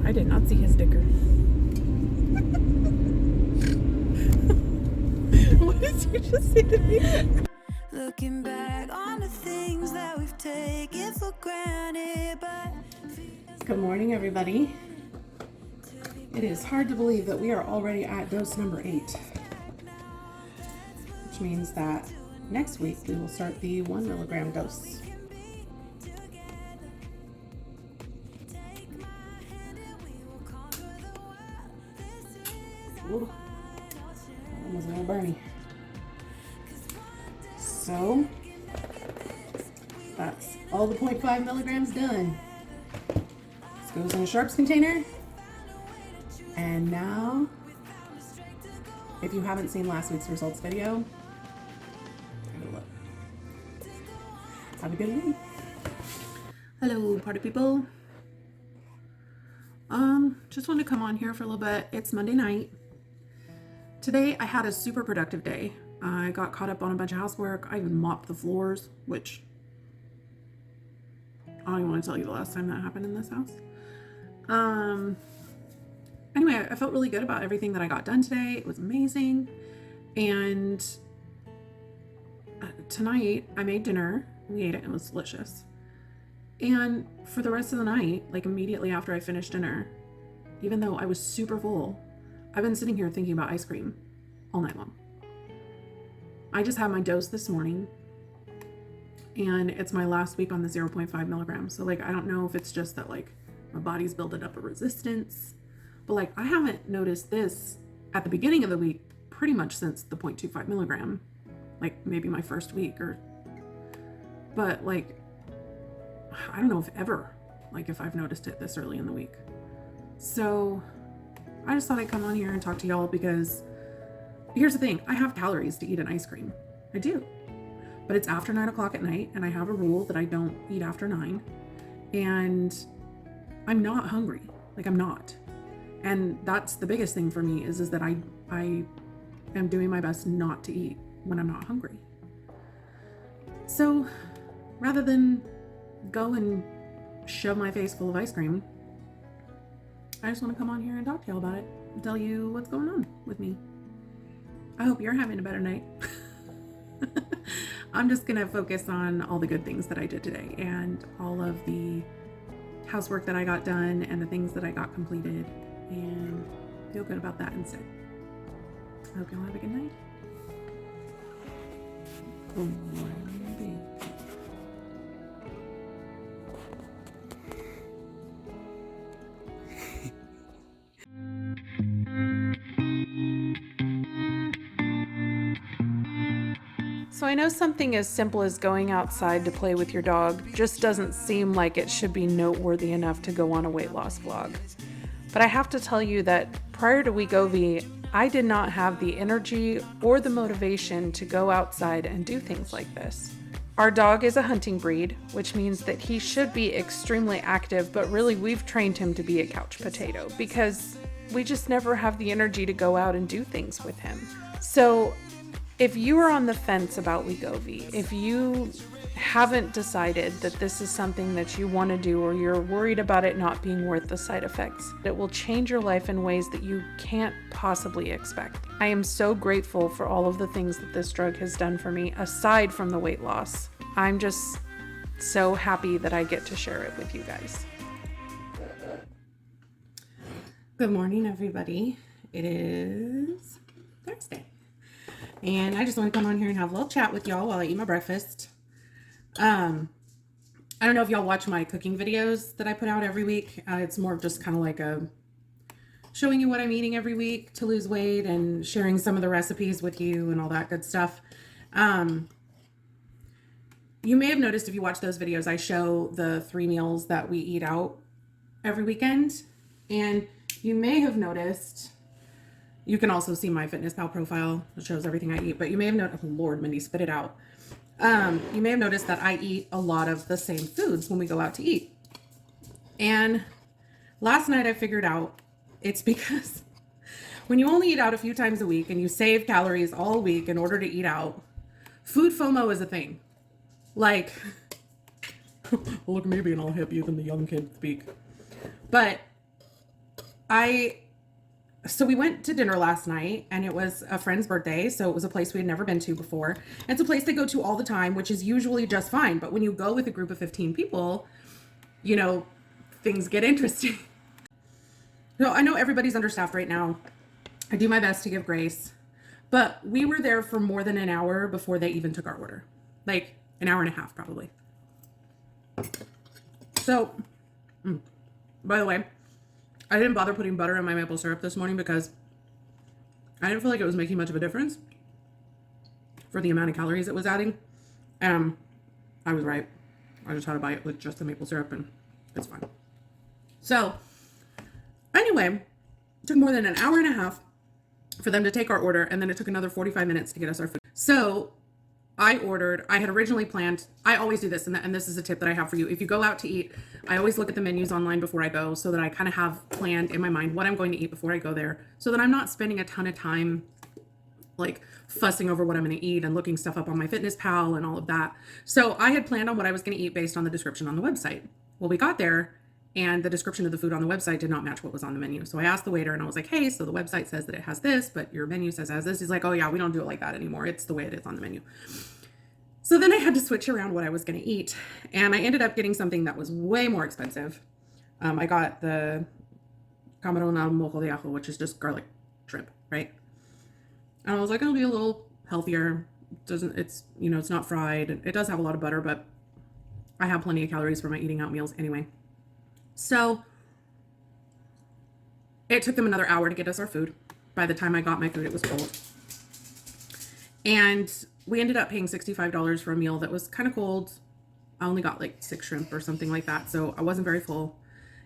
I did not see his sticker. What did you just say to me? Looking back on the things that we've taken for granted, but Good morning, everybody. It is hard to believe that we are already at dose number 8, which means that next week we will start the 1 milligram dose. Ooh, that was a little burny. So that's all the 0.5 milligrams done. This goes in a sharps container. And now, if you haven't seen last week's results video, have a look. Have a good week. Hello, party people. Just wanted to come on here for a little bit. It's Monday night. Today I had a super productive day. I got caught up on a bunch of housework. I even mopped the floors, which I don't even want to tell you the last time that happened in this house. Anyway, I felt really good about everything that I got done today. It was amazing. And tonight I made dinner. We ate it. It was delicious. And for the rest of the night, like immediately after I finished dinner, even though I was super full, I've been sitting here thinking about ice cream all night long. I just had my dose this morning, and it's my last week on the 0.5 milligrams. So like, I don't know if it's just that like my body's building up a resistance, but like I haven't noticed this at the beginning of the week pretty much since the 0.25 milligram, like maybe my first week but like, I don't know if ever, like if I've noticed it this early in the week. So I just thought I'd come on here and talk to y'all because here's the thing. I have calories to eat an ice cream. I do. But it's after 9 o'clock at night, and I have a rule that I don't eat after 9. And I'm not hungry. Like, I'm not. And that's the biggest thing for me is that I am doing my best not to eat when I'm not hungry. So rather than go and shove my face full of ice cream, I just want to come on here and talk to y'all about it and tell you what's going on with me. I hope you're having a better night. I'm just going to focus on all the good things that I did today and all of the housework that I got done and the things that I got completed and feel good about that instead. I hope y'all have a good night. So I know something as simple as going outside to play with your dog just doesn't seem like it should be noteworthy enough to go on a weight loss vlog. But I have to tell you that prior to Wegovy, I did not have the energy or the motivation to go outside and do things like this. Our dog is a hunting breed, which means that he should be extremely active, but really we've trained him to be a couch potato because we just never have the energy to go out and do things with him. So if you are on the fence about Wegovy, if you haven't decided that this is something that you want to do or you're worried about it not being worth the side effects, it will change your life in ways that you can't possibly expect. I am so grateful for all of the things that this drug has done for me, aside from the weight loss. I'm just so happy that I get to share it with you guys. Good morning, everybody. It is Thursday. And I just want to come on here and have a little chat with y'all while I eat my breakfast. I don't know if y'all watch my cooking videos that I put out every week. It's more of just kind of like showing you what I'm eating every week to lose weight and sharing some of the recipes with you and all that good stuff. You may have noticed if you watch those videos, I show the 3 meals that we eat out every weekend. And you may have noticed, you can also see my FitnessPal profile. It shows everything I eat, but you may have noticed, oh Lord, Mindy, spit it out. You may have noticed that I eat a lot of the same foods when we go out to eat. And last night I figured out it's because when you only eat out a few times a week and you save calories all week in order to eat out, food FOMO is a thing. Like, look at me being all hip, even the young kids speak. But So we went to dinner last night and it was a friend's birthday. So it was a place we had never been to before. It's a place they go to all the time, which is usually just fine. But when you go with a group of 15 people, you know, things get interesting. So I know everybody's understaffed right now. I do my best to give grace, but we were there for more than an hour before they even took our order. Like an hour and a half, probably. So, by the way, I didn't bother putting butter in my maple syrup this morning because I didn't feel like it was making much of a difference for the amount of calories it was adding. I was right. I just had to buy it with just the maple syrup and it's fine. So, anyway, it took more than an hour and a half for them to take our order, and then it took another 45 minutes to get us our food. So I had originally planned, I always do this, and this is a tip that I have for you. If you go out to eat, I always look at the menus online before I go so that I kind of have planned in my mind what I'm going to eat before I go there, so that I'm not spending a ton of time like fussing over what I'm going to eat and looking stuff up on MyFitnessPal and all of that. So I had planned on what I was going to eat based on the description on the website. Well, we got there and the description of the food on the website did not match what was on the menu. So I asked the waiter and I was like, hey, so the website says that it has this, but your menu says it has this. He's like, oh yeah, we don't do it like that anymore. It's the way it is on the menu. So then I had to switch around what I was going to eat. And I ended up getting something that was way more expensive. I got the camarón al mojo de ajo, which is just garlic shrimp, right? And I was like, it'll be a little healthier. It's not fried. It does have a lot of butter, but I have plenty of calories for my eating out meals anyway. So it took them another hour to get us our food. By the time I got my food, it was cold. And we ended up paying $65 for a meal that was kind of cold. I only got like 6 shrimp or something like that. So I wasn't very full.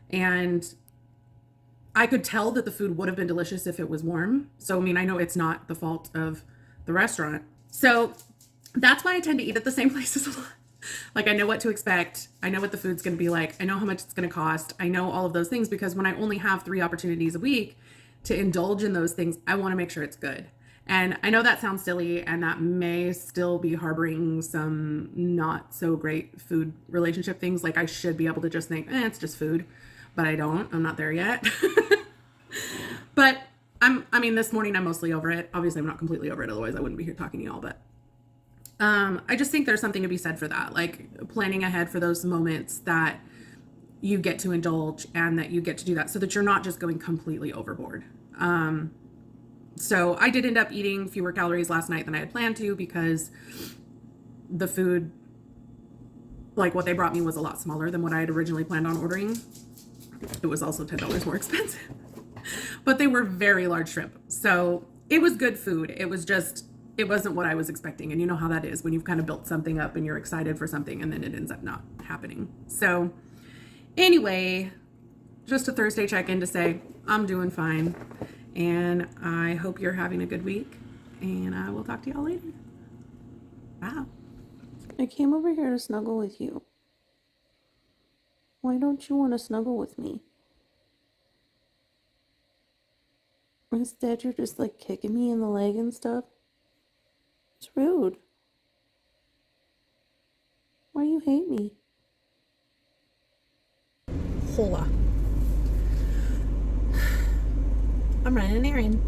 And I could tell that the food would have been delicious if it was warm. So, I mean, I know it's not the fault of the restaurant. So that's why I tend to eat at the same places a lot. Like, I know what to expect. I know what the food's going to be like. I know how much it's going to cost. I know all of those things because when I only have 3 opportunities a week to indulge in those things, I want to make sure it's good. And I know that sounds silly and that may still be harboring some not so great food relationship things. Like, I should be able to just think, it's just food, but I don't. I'm not there yet. But this morning I'm mostly over it. Obviously, I'm not completely over it. Otherwise, I wouldn't be here talking to y'all. But I just think there's something to be said for that, like planning ahead for those moments that you get to indulge and that you get to do that so that you're not just going completely overboard. So I did end up eating fewer calories last night than I had planned to because the food, like what they brought me, was a lot smaller than what I had originally planned on ordering. It was also $10 more expensive, but they were very large shrimp. So it was good food. It wasn't what I was expecting. And you know how that is when you've kind of built something up and you're excited for something and then it ends up not happening. So anyway, just a Thursday check-in to say I'm doing fine. And I hope you're having a good week. And I will talk to y'all later. Bye. I came over here to snuggle with you. Why don't you want to snuggle with me? Instead, you're just like kicking me in the leg and stuff. It's rude. Why you hate me? Hola. I'm running an errand.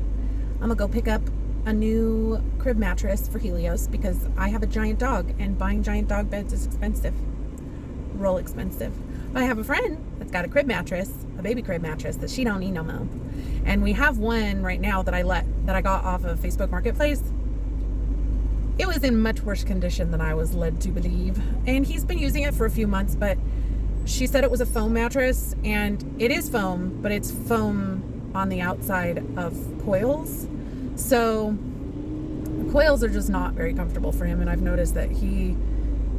I'm gonna go pick up a new crib mattress for Helios because I have a giant dog and buying giant dog beds is expensive. Real expensive. But I have a friend that's got a crib mattress, a baby crib mattress that she don't need no more. And we have one right now that I got off of Facebook Marketplace. It was in much worse condition than I was led to believe. And he's been using it for a few months, but she said it was a foam mattress, and it is foam, but it's foam on the outside of coils. So the coils are just not very comfortable for him, and I've noticed that he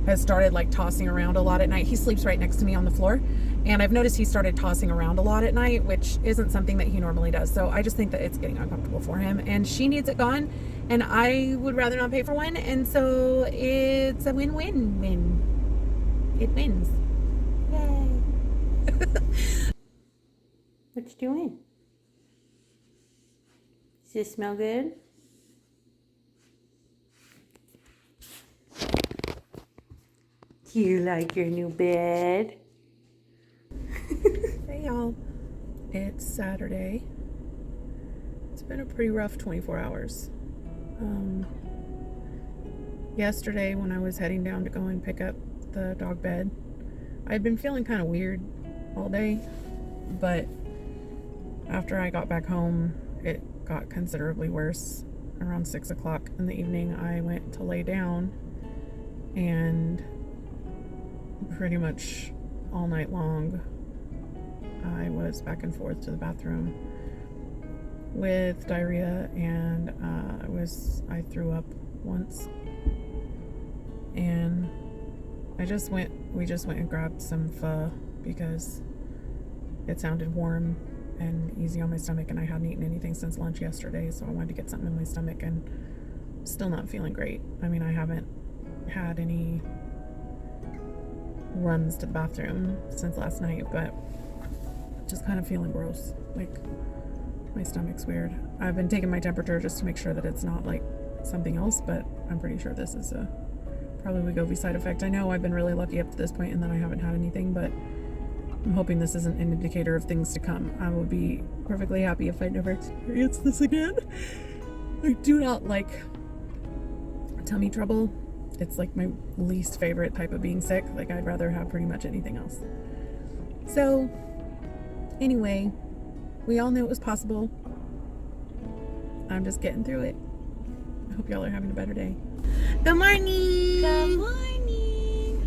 has started like tossing around a lot at night. He sleeps right next to me on the floor, and I've noticed he started tossing around a lot at night, which isn't something that he normally does. So I just think that it's getting uncomfortable for him, and she needs it gone, and I would rather not pay for one, and so it's a win-win-win. It wins. Yay. What you doing? Does this smell good? Do you like your new bed? Hey y'all. It's Saturday. It's been a pretty rough 24 hours. Yesterday when I was heading down to go and pick up the dog bed, I had been feeling kind of weird all day, but after I got back home, it got considerably worse. Around 6 o'clock in the evening, I went to lay down, and pretty much all night long, I was back and forth to the bathroom with diarrhea, and I threw up once, and we just went and grabbed some pho because it sounded warm and easy on my stomach, and I hadn't eaten anything since lunch yesterday, so I wanted to get something in my stomach, and still not feeling great. I mean, I haven't had any runs to the bathroom since last night, but just kind of feeling gross. Like, my stomach's weird. I've been taking my temperature just to make sure that it's not like something else, but I'm pretty sure this is a probably Wegovy side effect. I know I've been really lucky up to this point and that I haven't had anything, but I'm hoping this isn't an indicator of things to come. I will be perfectly happy if I never experience this again. I do not like tummy trouble. It's like my least favorite type of being sick. Like, I'd rather have pretty much anything else. So, anyway, we all knew it was possible. I'm just getting through it. I hope y'all are having a better day. Good morning! Good morning.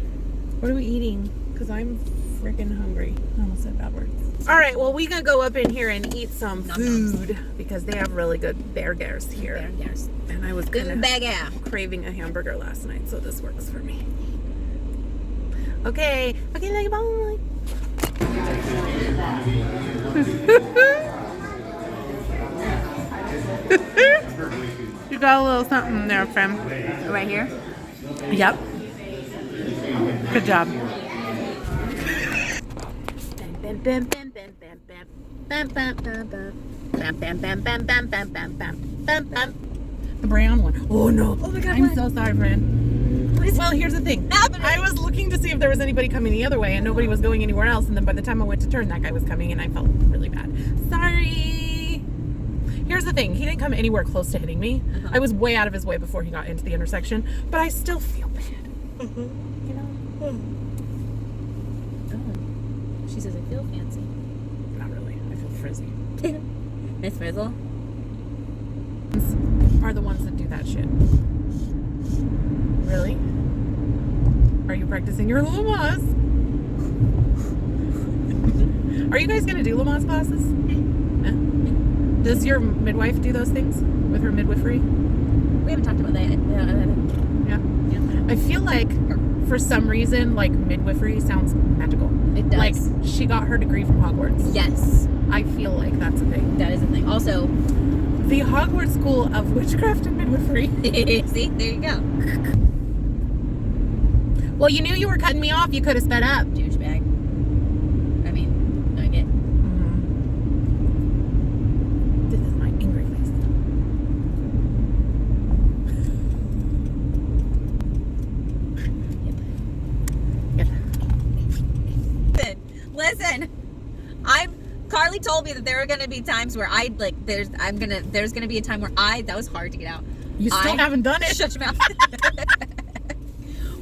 What are we eating? Because I'm freaking hungry. I almost said bad words. All right, well, we're going to go up in here and eat some food because they have really good burgers here. Burgers. And I was Good kind burger. of craving a hamburger last night, so this works for me. Okay, like bye. You got a little something there, fam. Right here? Yep. Good job. Bam, bam, bam, bam, bam, bam. Bam, bam, bam, bam. Bam, bam, bam, bam, bam, bam, bam, bam. Bam, bam. The brown one. Oh no. Oh my God, I'm what? so sorry, friend. Well, here's the thing. happening? I was looking to see if there was anybody coming the other way, and nobody was going anywhere else. And then by the time I went to turn, that guy was coming, and I felt really bad. Sorry. Here's the thing. He didn't come anywhere close to hitting me. I was way out of his way before he got into the intersection, but I still feel bad. You know? Oh. She says, I feel fancy. Not really. I feel frizzy. Miss Frizzle? Are the ones that do that shit. Really? Are you practicing your Lamaze? Are you guys going to do Lamaze classes? Does your midwife do those things with her midwifery? We haven't talked about that yet. Yeah. I feel like for some reason, like, midwifery sounds magical. It does. Like, she got her degree from Hogwarts. Yes. I feel like that's a thing. That is a thing. Also, The Hogwarts School of Witchcraft and Midwifery. see? There you go. Well, you knew you were cutting me off. You could have sped up. Douchebag. I mean, I get. This is my angry face. Listen. Carly told me that there are gonna be times where there's gonna be a time where that was hard to get out. You still haven't done it. Shut your mouth.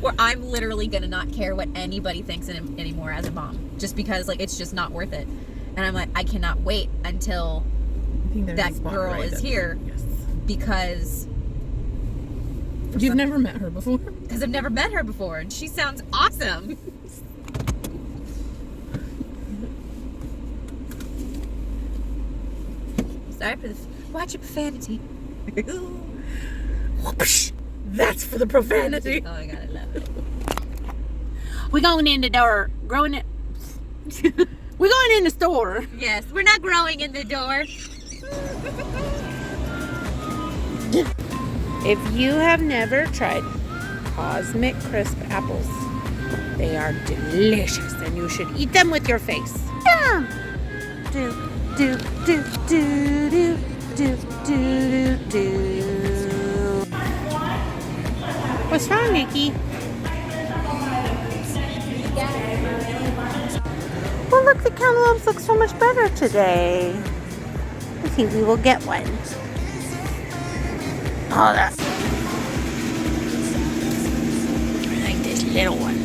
Where I'm literally gonna not care what anybody thinks anymore as a mom, just because it's just not worth it. And I'm like, I cannot wait until that girl is here, Yes. because You've never met her before? I've never met her before, and she sounds awesome. Sorry for the watch your profanity. Whoopsh. That's for the profanity. Oh my God, I love it. We're going in the door. We're going in the store. Yes, we're not growing in the door. If you have never tried Cosmic Crisp apples, they are delicious and you should eat them with your face. Yeah. Do, do, do, do, do, do, do, do. What's wrong, Nikki? look, the cantaloupes look so much better today. I think we will get one. Oh, that. I like this little one.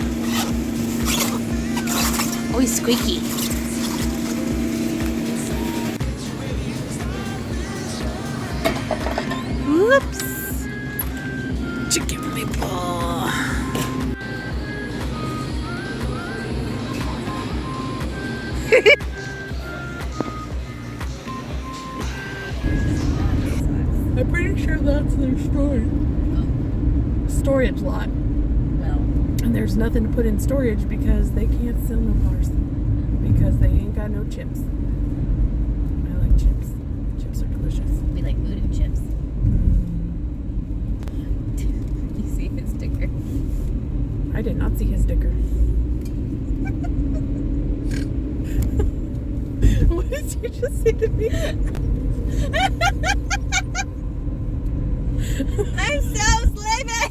Oh, he's squeaky. Whoops. Chicken meatball. I'm pretty sure that's their storage lot. Well, And there's nothing to put in storage because they can't sell no bars. Because they ain't got no chips. I like chips. Chips are delicious. we like voodoo chips. You see his sticker. I did not see his sticker. What did you just say to me? I'm so sleepy.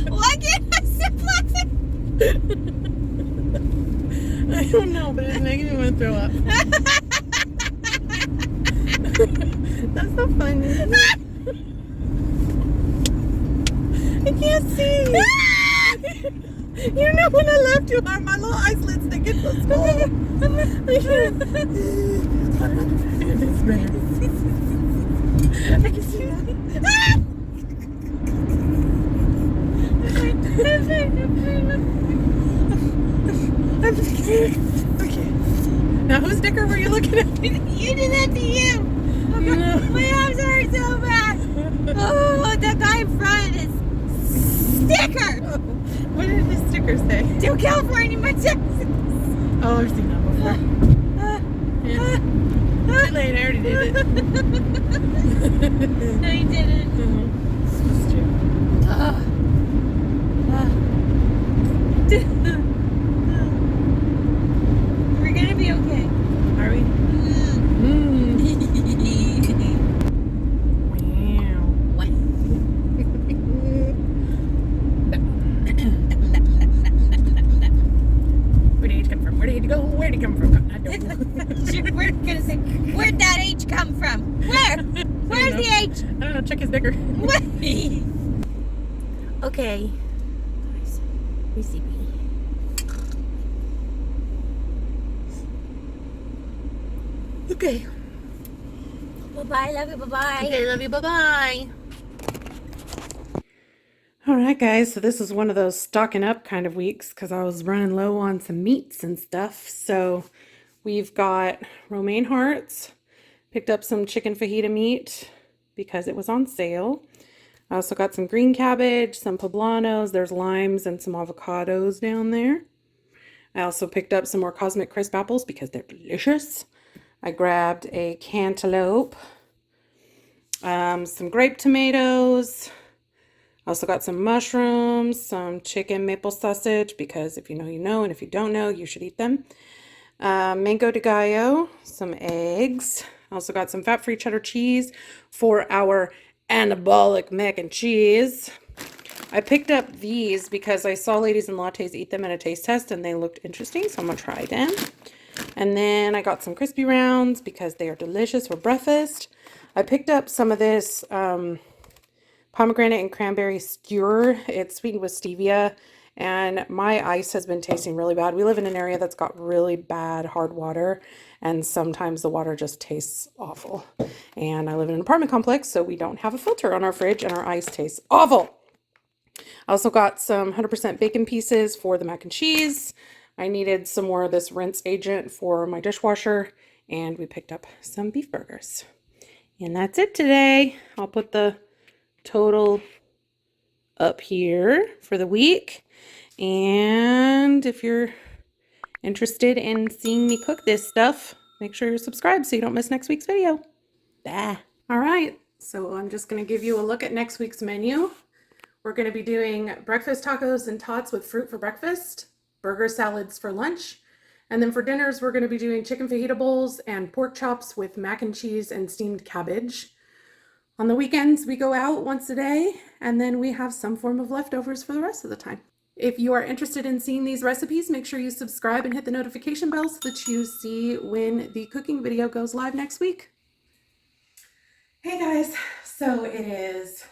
Why can't I sit flat? I don't know, but it's making me want to throw up. That's so funny. I can't see. You know when I left you, my little eyelids, they get so small. I can't. It's rare. I can see that. I'm just kidding. Okay. Now, whose sticker were you looking at? You did that to you. My arms hurt so bad. Oh, that guy in front is sticker. What did the sticker say? To California, my Texas. Oh, I've seen that before. Yeah. Too late, I already did it. No, you didn't. Supposed to. We're gonna be okay. Are we? Wow. What? Where did he come from? Where did he go? Where did he come from? I don't know. We're gonna say, where'd that H come from? Where? Where's the H? I don't know. Check his sticker. What? Okay. We see me. Okay. Bye-bye, love you, bye-bye. Okay, love you. Bye-bye. All right, guys. So this is one of those stocking up kind of weeks because I was running low on some meats and stuff. So we've got romaine hearts. Picked up some chicken fajita meat because it was on sale. I also got some green cabbage, some poblanos. There's limes and some avocados down there. I also picked up some more Cosmic Crisp apples because they're delicious. I grabbed a cantaloupe, some grape tomatoes. I also got some mushrooms, some chicken maple sausage because if you know, you know, and if you don't know, you should eat them. Mango de gallo, some eggs. I also got some fat-free cheddar cheese for our anabolic mac and cheese. I picked up these because I saw Ladies and Lattes eat them in a taste test and they looked interesting, so I'm gonna try them. And then I got some crispy rounds because they are delicious for breakfast. I picked up some of this pomegranate and cranberry skewer. It's sweetened with stevia and my ice has been tasting really bad. We live in an area that's got really bad hard water and sometimes the water just tastes awful. And I live in an apartment complex, so we don't have a filter on our fridge and our ice tastes awful. I also got some 100% bacon pieces for the mac and cheese. I needed some more of this rinse agent for my dishwasher, and we picked up some beef burgers. And that's it today. I'll put the total up here for the week. And if you're interested in seeing me cook this stuff, make sure you're subscribed so you don't miss next week's video. Bye. All right, so I'm just going to give you a look at next week's menu. We're going to be doing breakfast tacos and tots with fruit for breakfast, burger salads for lunch, and then for dinners, we're going to be doing chicken fajita bowls and pork chops with mac and cheese and steamed cabbage. On the weekends, we go out once a day, and then we have some form of leftovers for the rest of the time. If you are interested in seeing these recipes, make sure you subscribe and hit the notification bell so that you see when the cooking video goes live next week. Hey guys, so it is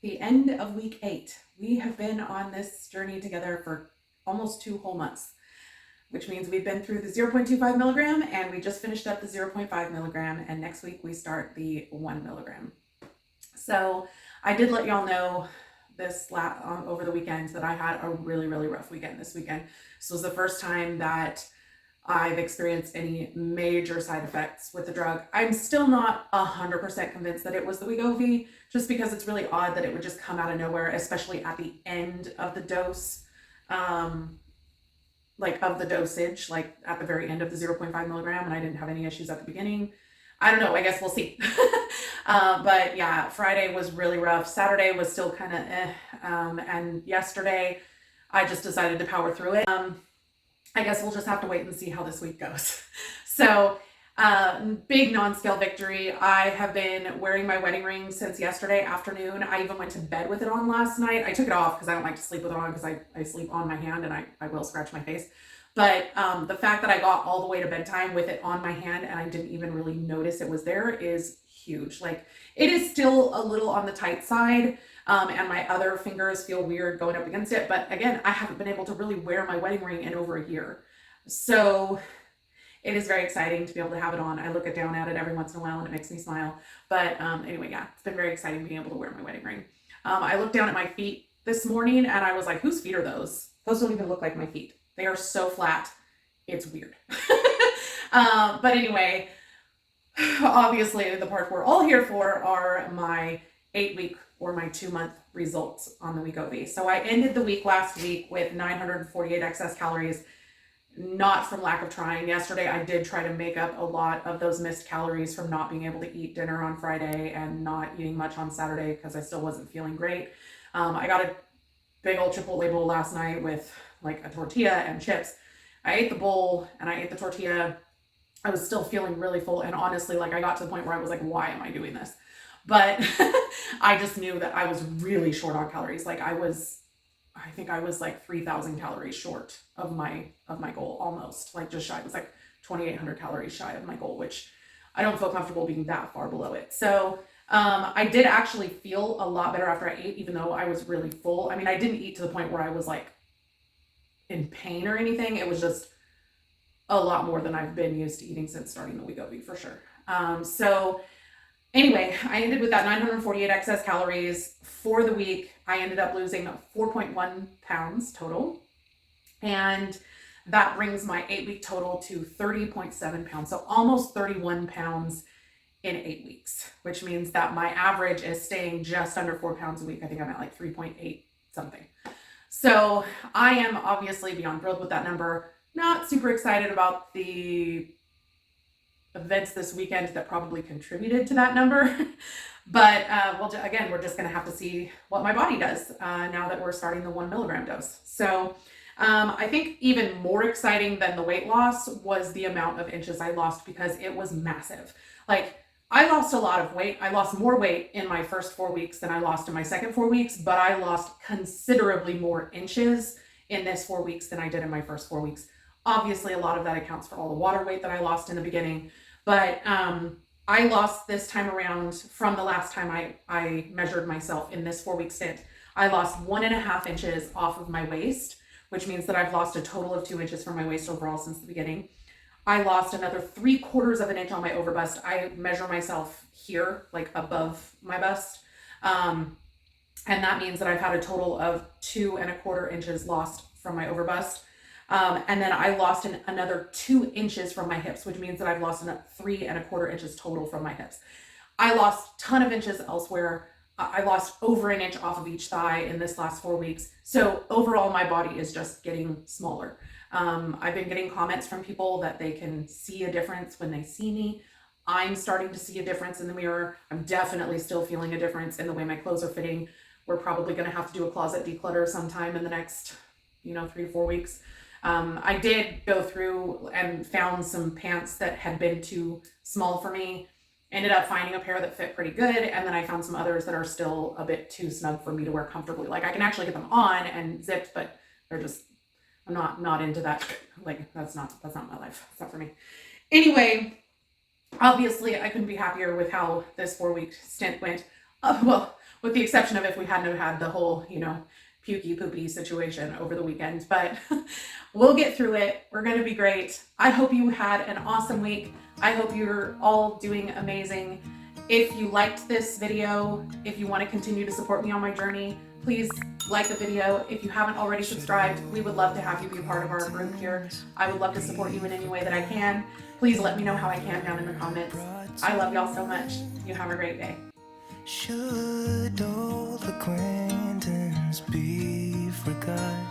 the end of week 8. We have been on this journey together for almost 2 whole months, which means we've been through the 0.25 milligram and we just finished up the 0.5 milligram, and next week we start the 1 milligram. So I did let y'all know this over the weekend that I had a really rough weekend this weekend. This was the first time that I've experienced any major side effects with the drug. I'm still not 100% convinced that it was the Wegovy, just because it's really odd that it would just come out of nowhere, especially at the end of the dose, like of the dosage, like at the very end of the 0.5 milligram, and I didn't have any issues at the beginning. I don't know, I guess we'll see. But yeah, Friday was really rough. Saturday was still kind of and yesterday I just decided to power through it. I guess we'll just have to wait and see how this week goes. So big non-scale victory. I have been wearing my wedding ring since yesterday afternoon. I even went to bed with it on last night. I took it off because I don't like to sleep with it on, because I sleep on my hand and I will scratch my face. But the fact that I got all the way to bedtime with it on my hand and I didn't even really notice it was there is huge. Like, it is still a little on the tight side, and my other fingers feel weird going up against it. But again, I haven't been able to really wear my wedding ring in over a year. So it is very exciting to be able to have it on. I look down at it every once in a while and it makes me smile. But anyway, yeah, it's been very exciting being able to wear my wedding ring. I looked down at my feet this morning and I was like, whose feet are those? Those don't even look like my feet. They are so flat. It's weird. But anyway, obviously the part we're all here for are my 8-week or my 2-month results on the Wegovy. So I ended the week last week with 948 excess calories, not from lack of trying. Yesterday, I did try to make up a lot of those missed calories from not being able to eat dinner on Friday and not eating much on Saturday because I still wasn't feeling great. I got a big old Chipotle bowl last night with like a tortilla and chips. I ate the bowl and I ate the tortilla. I was still feeling really full, and honestly, like, I got to the point where I was like, why am I doing this? But I just knew that I was really short on calories. Like, I think I was like 3,000 calories short of my goal, almost, like just shy. It was like 2,800 calories shy of my goal, which I don't feel comfortable being that far below it. So I did actually feel a lot better after I ate, even though I was really full. I mean, I didn't eat to the point where I was like in pain or anything. It was just a lot more than I've been used to eating since starting the Wegovy, for sure. So anyway, I ended with that 948 excess calories for the week. I ended up losing 4.1 pounds total, and that brings my 8-week total to 30.7 pounds. So almost 31 pounds in 8 weeks, which means that my average is staying just under 4 pounds a week. I think I'm at like 3.8 something. So I am obviously beyond thrilled with that number. Not super excited about the events this weekend that probably contributed to that number. But again, we're just going to have to see what my body does now that we're starting the 1 milligram dose. So I think even more exciting than the weight loss was the amount of inches I lost, because it was massive. Like, I lost a lot of weight. I lost more weight in my first 4 weeks than I lost in my second 4 weeks, but I lost considerably more inches in this 4 weeks than I did in my first 4 weeks. Obviously, a lot of that accounts for all the water weight that I lost in the beginning, but I lost this time around, from the last time I measured myself in this 4-week stint, I lost 1.5 inches off of my waist, which means that I've lost a total of 2 inches from my waist overall since the beginning. I lost another 3/4 of an inch on my overbust. I measure myself here, like above my bust. And that means that I've had a total of 2.25 inches lost from my overbust. And then I lost another 2 inches from my hips, which means that I've lost 3.25 inches total from my hips. I lost a ton of inches elsewhere. I lost over an inch off of each thigh in this last 4 weeks. So overall, my body is just getting smaller. I've been getting comments from people that they can see a difference when they see me. I'm starting to see a difference in the mirror. I'm definitely still feeling a difference in the way my clothes are fitting. We're probably going to have to do a closet declutter sometime in the next, 3 to 4 weeks. I did go through and found some pants that had been too small for me. ended up finding a pair that fit pretty good, and then I found some others that are still a bit too snug for me to wear comfortably. Like I can actually get them on and zipped, but they're just, I'm not into that. Like that's not my life. It's not for me. Anyway, obviously I couldn't be happier with how this 4-week stint went. Well, with the exception of if we hadn't had the whole, pukey poopy situation over the weekend, but we'll get through it. We're going to be great. I hope you had an awesome week. I hope you're all doing amazing. If you liked this video, if you want to continue to support me on my journey, please like the video. If you haven't already subscribed, we would love to have you be a part of our group here. I would love to support you in any way that I can. Please let me know how I can down in the comments. I love y'all so much. You have a great day. Should old acquaintance be forgot?